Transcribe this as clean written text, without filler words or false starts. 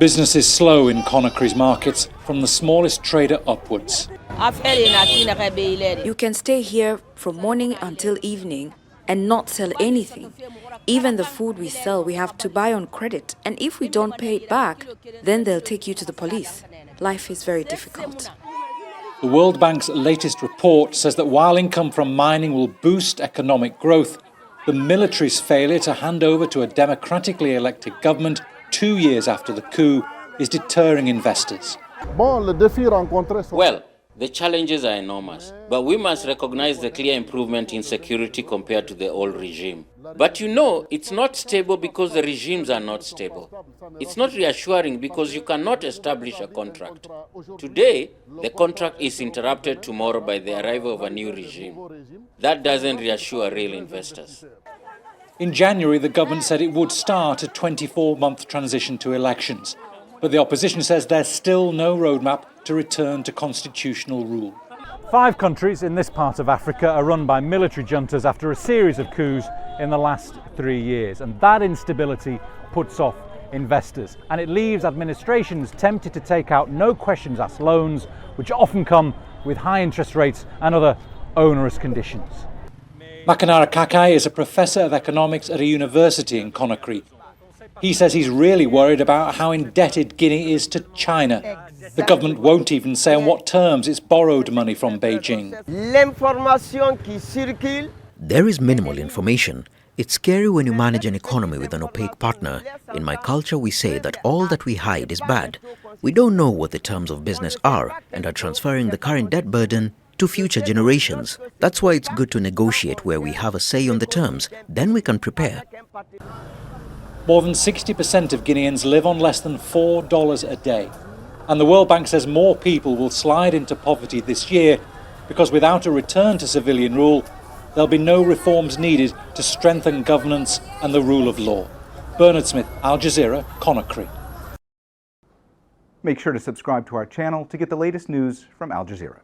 Business is slow in Conna-kree's markets, from the smallest trader upwards. You can stay here from morning until evening and not sell anything. Even the food we sell, we have to buy on credit. And if we don't pay it back, then they'll take you to the police. Life is very difficult. The World Bank's latest report says that while income from mining will boost economic growth, the military's failure to hand over to a democratically elected government 2 years after the coup is deterring investors. Well, the challenges are enormous, but we must recognize the clear improvement in security compared to the old regime. But you know, it's not stable because the regimes are not stable. It's not reassuring because you cannot establish a contract. Today, the contract is interrupted tomorrow by the arrival of a new regime. That doesn't reassure real investors. In January, the government said it would start a 24-month transition to elections. But the opposition says there's still no roadmap to return to constitutional rule. 5 countries in this part of Africa are run by military juntas after a series of coups in the last 3 years. And that instability puts off investors. And it leaves administrations tempted to take out no-questions-asked loans, which often come with high interest rates and other onerous conditions. Makanara Kakai is a professor of economics at a university in Conna-kree. He says he's really worried about how indebted Guinea is to China. The government won't even say on what terms it's borrowed money from Beijing. There is minimal information. It's scary when you manage an economy with an opaque partner. In my culture, we say that all that we hide is bad. We don't know what the terms of business are and are transferring the current debt burden to future generations. That's why it's good to negotiate where we have a say on the terms. Then we can prepare. More than 60% of Guineans live on less than $4 a day. And the World Bank says more people will slide into poverty this year because without a return to civilian rule, there'll be no reforms needed to strengthen governance and the rule of law. Bernard Smith, Al Jazeera, Conna-kree. Make sure to subscribe to our channel to get the latest news from Al Jazeera.